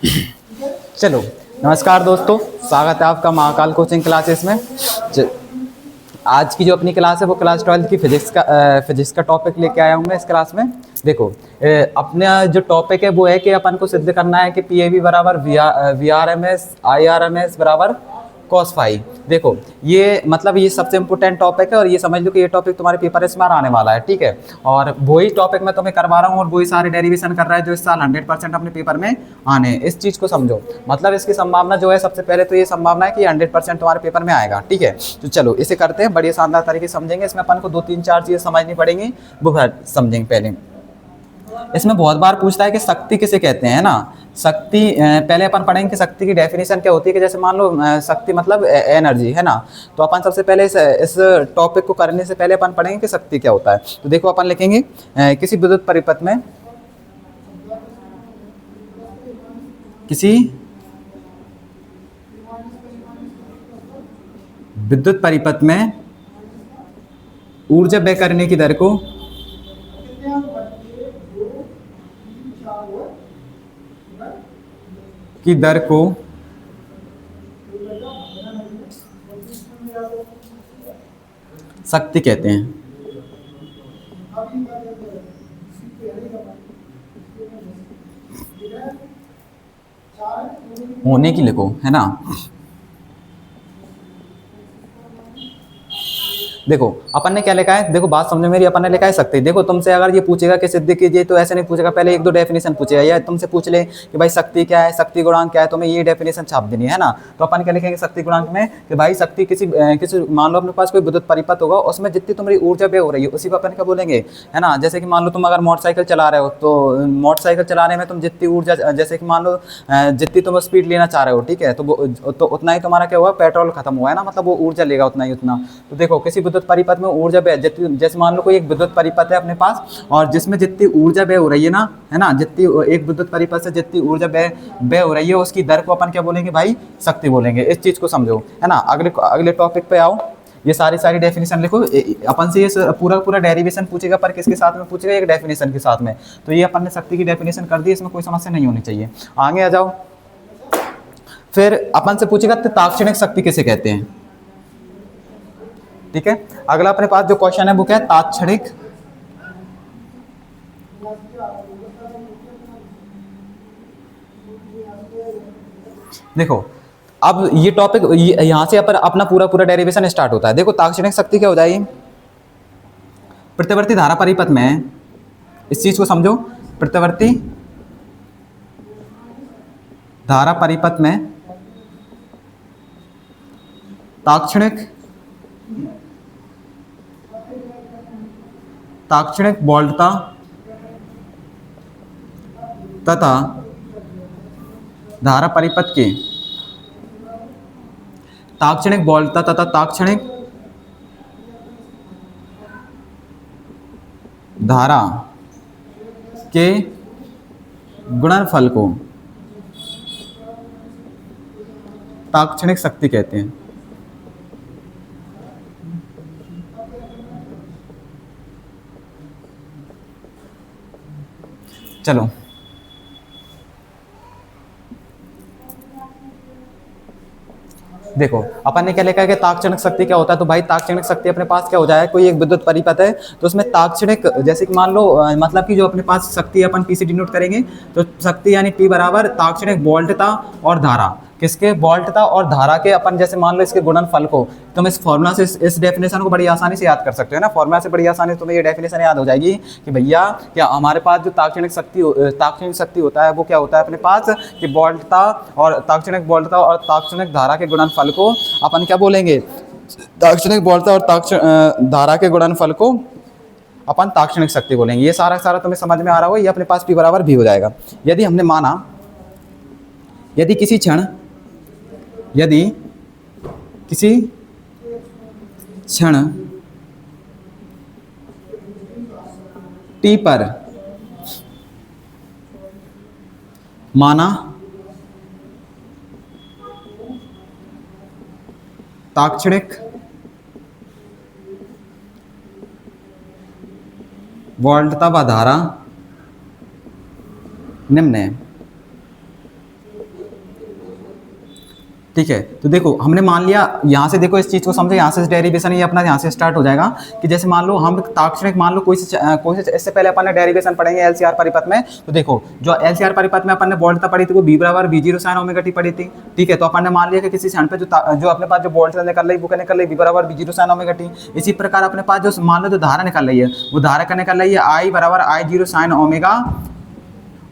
चलो, नमस्कार दोस्तों, स्वागत है आपका महाकाल कोचिंग क्लासेस में। आज की जो अपनी क्लास है वो क्लास 12 की फिजिक्स का टॉपिक लेके आया हूँ मैं इस क्लास में। देखो, अपना जो टॉपिक है वो है कि अपन को सिद्ध करना है कि पी ए बी बराबर V R M S I R M S बराबर कॉस फाई। देखो, ये मतलब ये सबसे इंपॉर्टेंट टॉपिक है और ये समझ लो कि ये टॉपिक तुम्हारे पेपर इस बार आने वाला है, ठीक है। और वही टॉपिक मैं तुम्हें करवा रहा हूँ और वही सारे डेरिवेशन कर रहा है जो इस साल 100% अपने पेपर में आने हैं। इस चीज़ को समझो, मतलब इसकी संभावना जो है, सबसे पहले तो ये संभावना है कि 100% तुम्हारे पेपर में आएगा, ठीक है। तो चलो इसे करते हैं, बड़ी शानदार तरीके से समझेंगे। इसमें अपन को 2 3 4 चीज़ें समझनी पड़ेंगी, वो समझेंगे। पहले इसमें बहुत बार पूछता है कि शक्ति किसे कहते हैं, है ना। शक्ति पहले अपन पढ़ेंगे कि शक्ति की डेफिनेशन क्या होती है। कि जैसे मान लो शक्ति मतलब एनर्जी, है ना। तो अपन सबसे पहले इस टॉपिक को करने से पहले अपन पढ़ेंगे कि शक्ति क्या होता है। तो देखो, अपन लिखेंगे किसी विद्युत परिपथ में, किसी विद्युत परिपथ में ऊर्जा व्यय करने की दर को शक्ति कहते हैं। होने की लिखो, है ना। देखो अपन ने क्या लिखा है, देखो बात समझो मेरी। अपन ने लिखा है शक्ति। देखो तुमसे अगर ये पूछेगा कि सिद्ध कीजिए, तो ऐसे नहीं पूछेगा, पहले 1 2 डेफिनेशन पूछेगा। या तुमसे पूछ ले कि भाई शक्ति क्या है, शक्ति गुणांक क्या है, तुम्हें ये डेफिनेशन छाप देनी है ना। तो अपन क्या लिखेंगे शक्ति गुणांक में कि भाई शक्ति किसी मान लो अपने पास कोई विद्युत परिपथ होगा, उसमें जितनी तुम्हारी ऊर्जा व्यय हो रही है उसी को अपन क्या बोलेंगे, है ना। जैसे कि मान लो तुम अगर मोटरसाइकिल चला रहे हो, तो मोटरसाइकिल चलाने में तुम जितनी ऊर्जा, जैसे कि मान लो जितनी तुम स्पीड लेना चाह रहे हो, ठीक है, तो उतना ही तुम्हारा क्या हुआ, पेट्रोल खत्म हुआ, है ना। मतलब वो ऊर्जा लेगा उतना ही उतना। तो देखो किसी विद्युत परिपथ में ऊर्जा व्यय, जैसे मान लो कोई एक विद्युत परिपथ है अपने पास, और जिसमें जितनी ऊर्जा व्यय हो रही है ना, है ना, जितनी एक विद्युत परिपथ से जितनी ऊर्जा व्यय हो रही है, उसकी दर को अपन क्या बोलेंगे भाई, शक्ति बोलेंगे। इस चीज को समझो, है ना। अगले टॉपिक पे आओ। ये सारी डेफिनेशन लिखो। अपन से ये पूरा डेरिवेशन पूछेगा, पर किसके साथ में पूछेगा, एक डेफिनेशन के साथ में। तो ये अपन ने शक्ति की डेफिनेशन कर दी, इसमें कोई समस्या नहीं होनी चाहिए। आगे आ जाओ। फिर अपन से पूछेगा तात्क्षणिक शक्ति किसे कहते हैं, ठीक है। अगला अपने पास जो क्वेश्चन है वो क्या है, तात्क्षणिक देखो, अब ये टॉपिक यहां से अपना पूरा डेरिवेशन स्टार्ट होता है। देखो तात्क्षणिक शक्ति क्या हो जाएगी, प्रतिवर्ती धारा परिपथ में, इस चीज को समझो, प्रतिवर्ती धारा परिपथ में तात्क्षणिक वोल्टता तथा धारा परिपथ के तात्क्षणिक वोल्टता तथा तात्क्षणिक धारा के गुणनफल को तात्क्षणिक शक्ति कहते हैं। चलो देखो, अपन ने क्या लिखा है कि तात्क्षणिक शक्ति क्या होता है। तो भाई तात्क्षणिक शक्ति अपने पास क्या हो जाए, कोई एक विद्युत परिपथ है, तो उसमें तात्क्षणिक, जैसे कि मान लो मतलब कि जो अपने पास शक्ति अपन पी से डिनोट करेंगे, तो शक्ति यानी पी बराबर तात्क्षणिक वोल्टता और धारा, किसके, वोल्टता और धारा के। अपन जैसे मान लो इसके गुणनफल को, तुम इस फॉर्मूला से इस डेफिनेशन को बड़ी आसानी से याद कर सकते हो ना। फॉर्मूला से बड़ी आसानी से तुम्हें ये डेफिनेशन याद हो जाएगी कि भैया क्या हमारे पास जो तात्क्षणिक शक्ति होता है वो क्या होता है अपने पास, कि वोल्टता और तात्क्षणिक धारा के गुणनफल को अपन क्या बोलेंगे, तात्क्षणिक वोल्टता और धारा के गुणनफल को अपन तात्क्षणिक शक्ति बोलेंगे। ये सारा तुम्हें समझ में आ रहा हो, ये अपने पास पी बराबर भी हो जाएगा। यदि हमने माना, यदि किसी क्षण टी पर माना तात्क्षणिक वोल्टता व धारा निम्न है, ठीक है। तो देखो हमने मान लिया, यहाँ से देखो इस चीज़ को समझो, यहाँ से डेरिवेशन ये अपना यहाँ से स्टार्ट हो जाएगा कि जैसे मान लो हम ताक्षणिक, मान लो कोई से इससे पहले अपन ने डेरिवेशन पढ़ेंगे एलसीआर परिपथ में। तो देखो जो एलसीआर परिपथ में अपन ने वोल्टता पढ़ी थी वो बी बराबर V0 sin ओमेगा टी पढ़ी थी। ठीक है, तो अपन ने मान लिया कि किसी क्षण पे जो अपने पास जो वोल्ट निकल रही वो निकल रही बी बराबर V0 sin ओमेगा टी। इसी प्रकार अपने पास जो मान लो जो धारा निकल रही है वो धारा का निकल रही है I बराबर I0 sin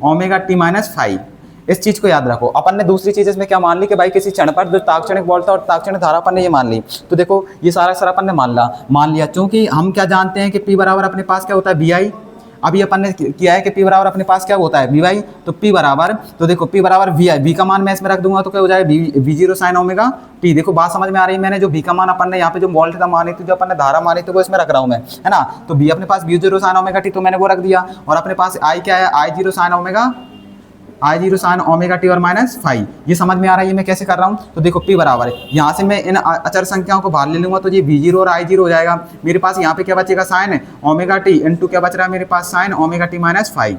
omega t minus five. इस चीज को याद रखो। अपन ने दूसरी चीज इसमें क्या मान ली कि भाई किसी क्षण पर जो ताक्षणिक वोल्ट और ताक्षणिक धारा अपन ने ये मान ली। तो देखो ये सारा सर अपन ने मान लिया क्योंकि हम क्या जानते हैं कि P बराबर अपने पास क्या होता है VI। अभी अपन ने किया है कि P बराबर अपने पास क्या होता है VI। तो P बराबर, तो देखो P बराबर VI, V का मान मैं इसमें रख दूंगा तो क्या हो जाएगा V0 sin ओमेगा टी। देखो बात समझ में आ रही है। मैंने जो V का मान अपन ने यहाँ पे जो वोल्ट का मानी थी, जो अपन ने धारा मानी थी वो इसमें रख रहा हूँ मैं, है ना। तो V अपने पास V0 sin ओमेगा टी तो मैंने वो रख दिया, और अपने पास I क्या है I0 sin ओमेगा टी और माइनस फाइव। ये समझ में आ रहा है ये मैं कैसे कर रहा हूँ। तो देखो P बराबर है, यहाँ से मैं इन अचर संख्याओं को बाहर ले लूंगा तो ये V0 और I0 हो जाएगा। मेरे पास यहाँ पे क्या बचेगा साइन ओमेगा टी इंटू क्या बच रहा है मेरे पास sine omega t minus five.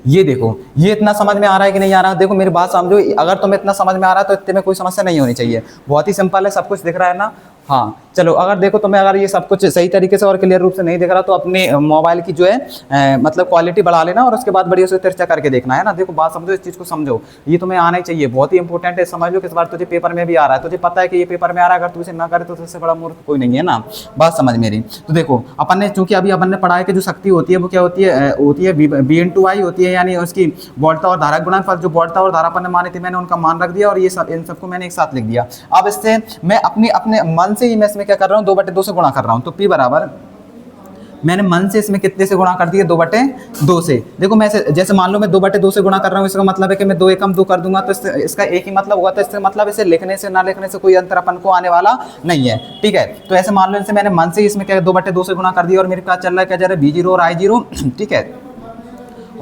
ये देखो ये इतना समझ में आ रहा है कि नहीं आ रहा। देखो मेरी बात समझो, अगर तुम्हें इतना समझ में आ रहा है तो इतने में कोई समस्या नहीं होनी चाहिए। बहुत ही सिंपल है, सब कुछ दिख रहा है ना। हाँ चलो, अगर देखो तुम्हें अगर ये सब कुछ सही तरीके से और क्लियर रूप से नहीं दिख रहा तो अपने मोबाइल की जो है मतलब क्वालिटी बढ़ा लेना और उसके बाद बढ़िया से चर्चा करके देखना, है ना। देखो बात समझो, इस चीज़ को समझो, ये तुम्हें आना ही चाहिए, बहुत ही इंपॉर्टेंट है। समझ लो किस बार तुझे पेपर में भी आ रहा है, तुझे पता है कि ये पेपर में आ रहा है, अगर तू इसे ना करे तो तुझसे बड़ा मूर्ख कोई नहीं है ना। बात समझ मेरी। तो देखो अपन ने चूंकि अभी अपन ने पढ़ा है कि जो शक्ति होती है वो क्या होती है V इंटू आई होती है, यानी उसकी वोल्टता और धारा गुणनफल। जो वोल्टता और धारा अपन ने माने थे मैंने उनका मान रख दिया और ये सब इन सबको मैंने एक साथ लिख दिया। अब इससे मैं अपने मन से ही मैं इसमें क्या कर रहा हूँ 2/2 से गुणा कर रहा हूँ। तो P बराबर मैंने मन से इसमें कितने से गुणा कर दिया 2/2 से। देखो मैं जैसे मान लो मैं 2/2 से गुणा कर रहा हूँ, इसका मतलब है कि मैं 2 एकम 2 कर दूंगा तो इसका एक ही मतलब होगा। तो इसका मतलब इसे लिखने से ना लिखने से कोई अंतर अपन को आने वाला नहीं है। ठीक है, तो ऐसे मान लो इनसे मैंने मन से ही इसमें क्या 2/2 से गुणा कर दिया और मेरे पास चल रहा है क्या जा रहा है V0 और I0। ठीक है,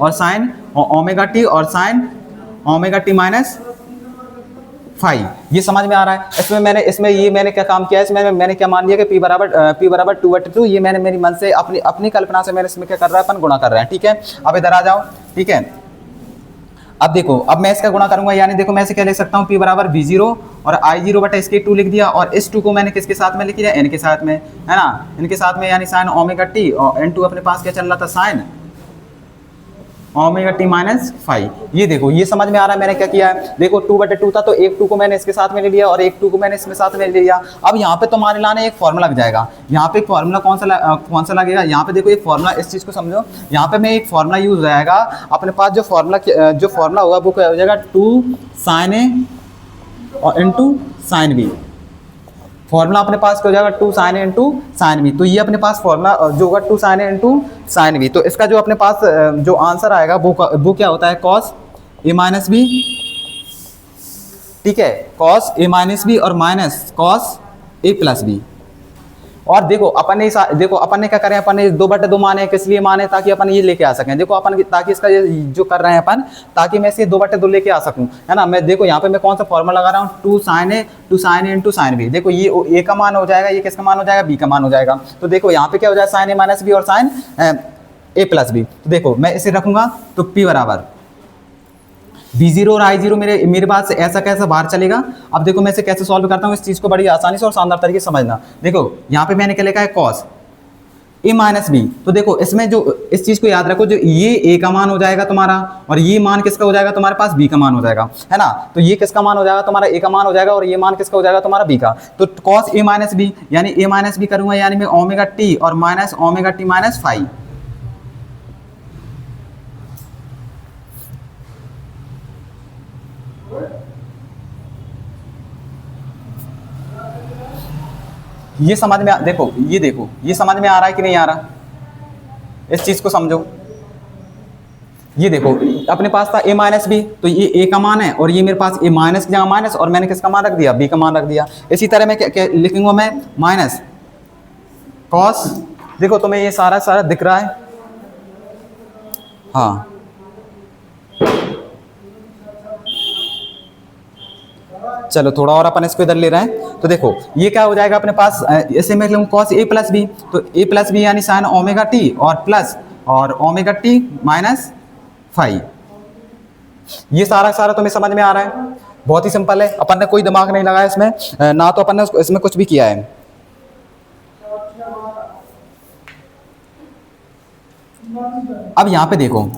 और साइन ओमेगा टी और sign omega t minus five. ये समझ में आ रहा है। मैंने क्या काम किया है, इसमें मैंने क्या मान लिया कि P बराबर 2/2। ये मैंने मेरी मन से अपनी कल्पना से मैंने इसमें क्या कर रहा है अपन गुणा कर रहे हैं। ठीक है, अब इधर आ जाओ। ठीक है, अब देखो अब मैं इसका गुणा करूंगा, यानी देखो मैं इसे क्या लिख सकता हूँ P बराबर V0 और I0 बटा इसके 2 लिख दिया, और इस 2 को मैंने किसके साथ में लिख दिया N के साथ में, है ना, इनके साथ में, यानी साइन ओमेगा टी और N2 अपने पास क्या चल रहा था sign omega t minus five. ये देखो ये समझ में आ रहा है मैंने क्या किया है। देखो 2/2 था तो एक 2 को मैंने इसके साथ में ले लिया और एक 2 को मैंने इसमें साथ में ले लिया। अब यहाँ पे तुम्हारे लाने एक फॉर्मूला लग जाएगा। यहाँ पे फार्मूला कौन सा लगेगा, यहाँ पे देखो एक फॉर्मूला, इस चीज़ को समझो। यहाँ पे मैं एक फॉर्मूला यूज हो जाएगा अपने पास, जो फॉर्मूला होगा वो क्या हो जाएगा 2 sin A और इंटू साइन B। फॉर्मूला अपने पास क्या हो जाएगा 2 sin A into sine B। तो ये अपने पास फॉर्मूला जो होगा 2 sin A into sine B। तो इसका जो अपने पास जो आंसर आएगा वो क्या होता है cos A माइनस बी। ठीक है, cos A माइनस बी और minus cos A plus B. और देखो अपन ने क्या करें, अपन ने 2/2 माने किस लिए माने, ताकि अपन ये लेके आ सकें। देखो अपन ताकि इसका ये जो कर रहे हैं अपन, ताकि मैं इसे 2/2 लेके आ सकूं, है ना। मैं देखो यहाँ पे मैं कौन सा फॉर्मूला लगा रहा हूँ 2 sin A into sine B। देखो ये A का मान हो जाएगा, ये किसका मान हो जाएगा B का मान हो जाएगा। तो देखो यहाँ पे क्या हो जाएगा sin A माइनस बी और साइन A प्लस बी। तो देखो मैं इसे रखूंगा तो P बराबर V0 और I0 मेरे पास ऐसा कैसा बाहर चलेगा। अब देखो मैं इसे कैसे सॉल्व करता हूँ, इस चीज़ को बड़ी आसानी से और शानदार तरीके से समझना। देखो यहाँ पे मैंने क्या लिखा है cos A माइनस बी। तो देखो इसमें जो इस चीज़ को याद रखो, जो ये A का मान हो जाएगा तुम्हारा और ये मान किसका हो जाएगा तुम्हारे पास B का मान हो जाएगा, है ना। तो ये किसका मान हो जाएगा तुम्हारा A का मान हो जाएगा और ये मान किसका हो जाएगा तुम्हारा B का। तो cos A माइनस बी यानी A माइनस बी करूँगा, यानी मैं ओमेगा टी और minus omega t minus five. ये समझ में देखो ये समझ में आ रहा है कि नहीं आ रहा, इस चीज को समझो। ये देखो अपने पास था A माइनस बी, तो ये A का मान है और ये मेरे पास A माइनस की जगह माइनस और मैंने किसका मान रख दिया B का मान रख दिया। इसी तरह मैं क्या लिखूंगा मैं माइनस कॉस, देखो तुम्हें ये सारा दिख रहा है, हाँ चलो थोड़ा और अपन इसको इधर ले रहे हैं। तो देखो ये क्या हो जाएगा अपने पास, इसे मैं लिखूँ cos A प्लस बी। तो A प्लस बी यानी साइन ओमेगा टी और प्लस और ओमेगा टी माइनस फाइव। ये सारा तुम्हें समझ में आ रहा है। बहुत ही सिंपल है, अपन ने कोई दिमाग नहीं लगाया इसमें, ना तो अपन ने इसमें कुछ भी किया है। अब यहाँ पे देखो,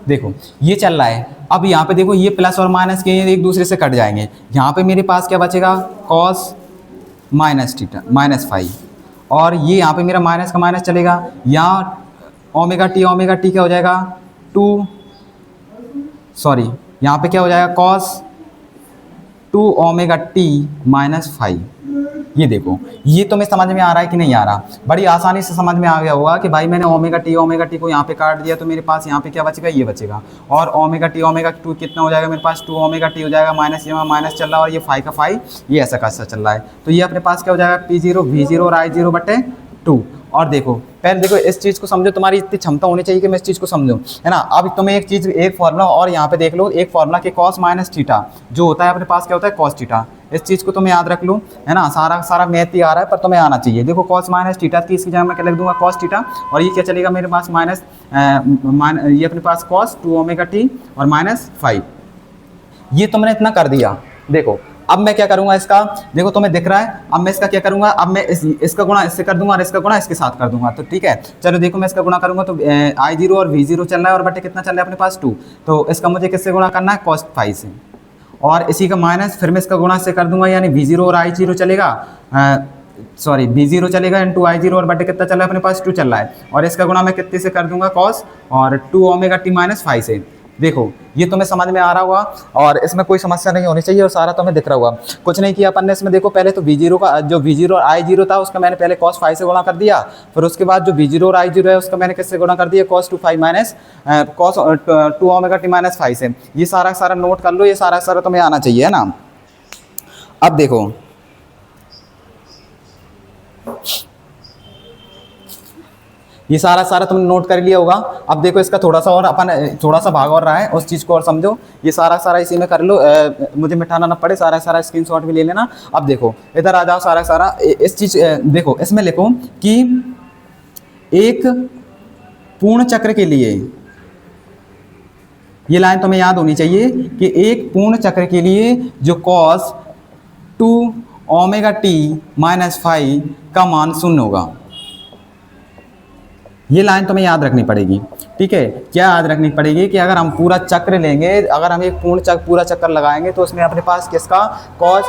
देखो ये चल रहा है। अब यहाँ पे देखो, ये प्लस और माइनस के एक दूसरे से कट जाएंगे। यहाँ पे मेरे पास क्या बचेगा, cos minus theta minus five, और ये यहाँ पे मेरा माइनस का माइनस चलेगा, यहाँ ओमेगा टी क्या हो जाएगा, टू सॉरी यहाँ पे क्या हो जाएगा, cos 2 omega t minus five. ये देखो, ये तुम्हें समझ में आ रहा है कि नहीं आ रहा? बड़ी आसानी से समझ में आ गया होगा कि भाई मैंने ओमेगा टी को यहाँ पे काट दिया, तो मेरे पास यहाँ पे क्या बचेगा, ये बचेगा। और ओमेगा टू कितना हो जाएगा मेरे पास, 2 ओमेगा टी हो जाएगा, माइनस ये माइनस चल रहा है, और ये फाइव का फाइव, ये ऐसा कैसा चल रहा है। तो ये अपने पास क्या हो जाएगा, P0 V0 और I0 बटे 2। और देखो पहले देखो इस चीज़ को समझो, तुम्हारी इतनी क्षमता होनी चाहिए कि मैं इस चीज़ को समझूं, है ना। अब तुम्हें एक चीज़, एक फॉर्मूला और यहाँ पे देख लो, एक फॉर्मूला के कॉस माइनस थीटा जो होता है अपने पास क्या होता है, कॉस थीटा। इस चीज़ को तुम्हें याद रख लो, है ना। सारा मैथ ही आ रहा है पर तुम्हें आना चाहिए। देखो कॉस माइनस थीटा की इसकी जगह मैं क्या लिख दूंगा, कॉस थीटा, और ये क्या चलेगा मेरे पास माइनस ये अपने पास कॉस 2 ओमेगा टी और माइनस 5। ये तुमने इतना कर दिया। देखो अब मैं क्या करूंगा इसका, देखो तुम्हें दिख रहा है, अब मैं इसका क्या करूंगा, अब मैं इसका गुणा इससे कर दूंगा और इसका गुणा इसके साथ कर दूंगा, तो ठीक है। चलो देखो मैं इसका गुणा करूंगा तो I0 और V0 चल रहा है, और बटे कितना चल रहा है अपने पास 2, तो इसका मुझे किससे गुणा करना है, cos 5 से, और इसी का माइनस फिर मैं इसका गुणा से कर दूंगा, यानी V0 और I0 चलेगा, सॉरी V0 चलेगा इंटू I0, और बटे कितना चल रहा है अपने पास 2 चल रहा है, और इसका गुणा मैं कितने से कर दूंगा, cos और 2 ओमेगा टी माइनस 5 से। देखो ये तुम्हें समझ में आ रहा होगा और इसमें कोई समस्या नहीं होनी चाहिए, और सारा तुम्हें दिख रहा होगा। कुछ नहीं किया अपन ने इसमें, देखो पहले तो V0 का जो V0 और I0 था उसका मैंने पहले cos 5 से गुणा कर दिया, फिर उसके बाद जो V0 और I0 है उसका मैंने किससे गुणा कर दिया, cos 2 5 minus cos 2 omega t minus 5 से। ये सारा नोट कर लो, ये सारा तुम्हें आना चाहिए, है ना। अब देखो ये सारा तुमने नोट कर लिया होगा। अब देखो इसका थोड़ा सा भाग और रहा है, उस चीज़ को और समझो। ये सारा इसी में कर लो, मुझे मिटाना ना पड़े, सारा स्क्रीनशॉट भी ले लेना। अब देखो इधर आ जाओ, सारा इस चीज़ देखो इसमें लिखो कि एक पूर्ण चक्र के लिए, ये लाइन तुम्हें याद होनी चाहिए कि एक पूर्ण चक्र के लिए जो cos 2 ओमेगा टी माइनस 5 का मान 0 होगा। ये लाइन तुम्हें याद रखनी पड़ेगी, ठीक है। क्या याद रखनी पड़ेगी कि अगर हम पूरा चक्र लेंगे, अगर हम एक पूरा चक्कर लगाएंगे तो उसमें अपने पास किसका cos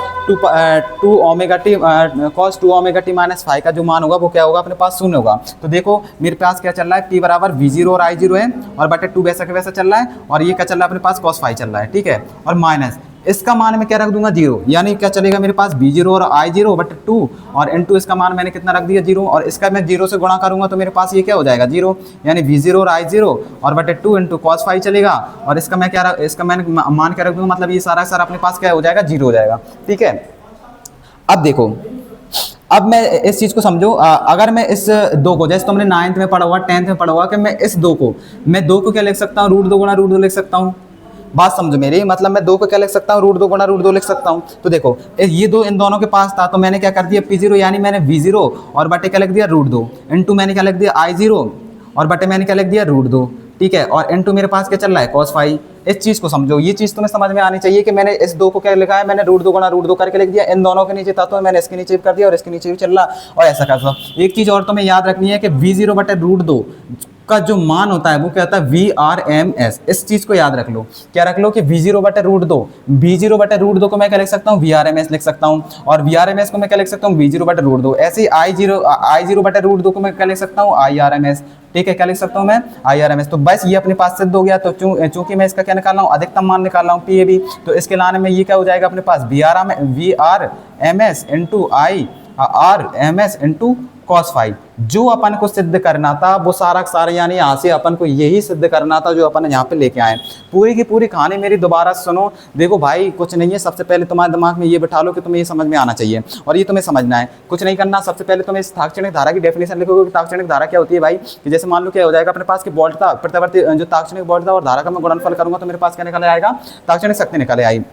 2 ओमेगा टी माइनस 5 का जो मान होगा वो क्या होगा, अपने पास 0 होगा। तो देखो मेरे पास क्या चल रहा है, P बराबर V0 और I0 है, और बटे 2 वैसा के वैसा चल रहा है, और ये क्या चल रहा है अपने पास cos 5 चल रहा है, ठीक है। और माइनस इसका मान मैं क्या रख दूंगा, 0, यानी क्या चलेगा मेरे पास V0 और I0 बटे 2, और इनटू इसका मान मैंने कितना रख दिया, 0, और इसका मैं 0 से गुणा करूंगा तो मेरे पास ये क्या हो जाएगा, 0, यानी V0 और I0 और बटे 2 इंटू cos 5 चलेगा, और इसका मैंने मान क्या रख दूंगा, मतलब ये सारा अपने पास क्या हो जाएगा, 0 हो जाएगा, ठीक है। अब देखो, अब मैं इस चीज़ को समझो, अगर मैं इस 2 को, जैसे तुमने 9th में पढ़ा हुआ, 10th में पढ़ा हुआ, कि मैं इस 2 को क्या लिख सकता हूँ, √2 गुणा √2 लिख सकता हूँ। बात समझो मेरी, मतलब मैं 2 को क्या लिख सकता हूँ, √2 गुणा √2 लिख सकता हूँ। तो देखो ये 2 इन दोनों के पास था, तो मैंने क्या कर दिया, P0 यानी मैंने V0 और बटे क्या लिख दिया, √2, इंटू मैंने क्या लिख दिया, I0 और बटे मैंने क्या लिख दिया, √2, ठीक है। और इंटू मेरे पास क्या चल रहा है, cos 5। इस चीज़ को समझो, ये चीज़ तुम्हें समझ में आनी चाहिए कि मैंने इस 2 को क्या लिखा है, मैंने √2 गुणा √2 करके लिख दिया। इन दोनों के नीचे था तो मैंने इसके नीचे भी कर दिया, और इसके नीचे भी चल रहा, और ऐसा कर दो। एक चीज़ और तुम्हें याद रखनी है कि V0 बटे √2 का जो मान होता है वो क्या होता है, VRMS। इस चीज़ को याद रख लो, क्या रख लो कि V0 बटे √2, V0 बटे √2 को मैं क्या लिख सकता हूँ, VRMS लिख सकता हूँ, और VRMS को मैं क्या लिख सकता हूँ, V0 बटे √2। ऐसे ही I0 बटे √2 को मैं क्या लिख सकता हूँ, IRMS, ठीक है। क्या लिख सकता हूँ मैं, IRMS। तो बस ये अपने पास सिद्ध हो गया। तो चूंकि मैं इसका क्या निकाल रहा हूँ, अधिकतम मान निकाल रहा हूँ, PAB, तो इसके लाने में ये क्या हो जाएगा अपने पास, VRMS into IRMS into cos five. जो अपन को सिद्ध करना था वो सारा का सारा, यानी यहाँ से अपन को यही सिद्ध करना था जो अपन यहाँ पे लेके आए। पूरी की पूरी कहानी मेरी दोबारा सुनो। देखो भाई कुछ नहीं है, सबसे पहले तुम्हारे दिमाग में ये बिठा लो कि तुम्हें ये समझ में आना चाहिए और ये तुम्हें समझना है, कुछ नहीं करना। सबसे पहले तुम्हें इस तात्क्षणिक धारा की डेफिनेशन लिखोगे। तात्क्षणिक धारा क्या होती है भाई, कि जैसे मान लो क्या हो जाएगा, अपने पास की वोल्ट था, प्रतिवर्ती जो तात्क्षणिक वोल्ट था और धारा का मैं गुणनफल करूंगा तो मेरे पास क्या निकल आएगा, तात्क्षणिक शक्ति निकल आई।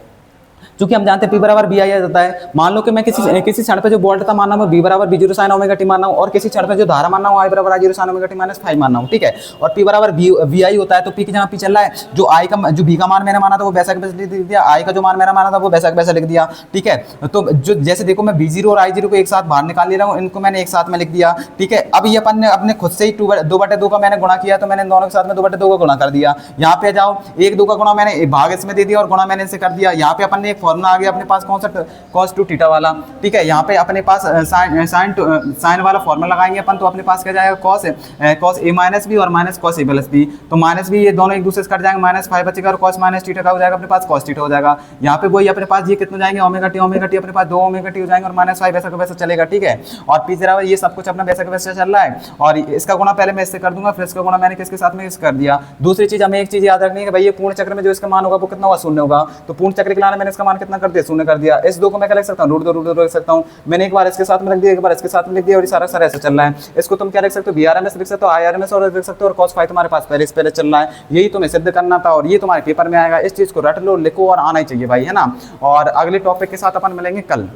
क्योंकि हम जानते हैं P बराबर BI आ जाता है। मान लो कि मैं किसी क्षण पे जो वोल्ट था मानना हूं B बराबर B0 sin ओमेगा टी मानना हूं, और किसी क्षण पे जो धारा मानना हूं I बराबर I0 sin omega t minus 5 मानना हूं, ठीक है। और P बराबर VI होता है, तो P की जगह P चल रहा है, जो I का जो B का मान मैंने माना था वो वैसा का वैसा लिख दिया, I का जो मान मैंने माना था वो वैसा का वैसा लिख दिया, ठीक है। तो जो जैसे देखो मैं B0 और I0 को एक साथ बाहर निकाल ले रहा हूँ, इनको मैंने एक साथ में लिख दिया, ठीक है। अब ये अपन ने अपने खुद से ही 2/2 का मैंने गुणा किया, तो मैंने दोनों के साथ में 2/2 का गुणा कर दिया। यहाँ पे जाओ 1/2 का गुणा मैंने भाग इसमें दे दिया और गुणा मैंने इसे कर दिया। यहाँ पे अपन ने एक फॉर्मूला आ गया अपने पास, कौन सा, cos 2 थीटा वाला, ठीक है। यहाँ पे अपने पास साइन वाला फॉर्मूला लगाएंगे अपन, तो अपने पास क्या जाएगा, cos a माइनस बी और minus cos a plus B. तो माइनस बी ये दोनों एक दूसरे से कट जाएंगे, -5 बचेगा और cos माइनस थीटा का हो जाएगा अपने पास cos थीटा हो जाएगा। यहाँ पे वही अपने पास ये कितने जाएंगे, ओमेगा टी अपने पास 2 ओमेगा टी हो जाएंगे और -5 वैसा का वैसा चलेगा, ठीक है। और P बराबर ये सब कुछ अपना वैसा का वैसा चल रहा है, और इसका गुणा पहले मैं इससे कर दूंगा, फिर इसका गुणा मैंने किसके साथ में कर दिया। दूसरी चीज हमें एक चीज याद रखनी है कि भाई ये पूर्ण चक्र में जो इसका मान होगा वो कितना होगा, 0 होगा। तो पूर्ण चक्र के लाने मैंने इसका मान कितना कर दिया, 0 कर दिया। इस 2 को मैं क्या लिख सकता हूँ, √2 लिख सकता हूँ। मैंने एक बार इसके साथ में लिख दिया, एक बार इसके साथ में लिख दिया, और ये सारा सारा ऐसे चल रहा है। इसको तुम क्या लिख सकते हो, VRMS लिख सकते हो, IRMS और लिख सकते हो, और cos फाई तुम्हारे पास पहले चल रहा है। यही तुम्हें सिद्ध करना था और ये तुम्हारे पेपर में आएगा। इस चीज को रट लो, लिखो और आना ही चाहिए भाई, है ना। और अगले टॉपिक के साथ अपन मिलेंगे कल।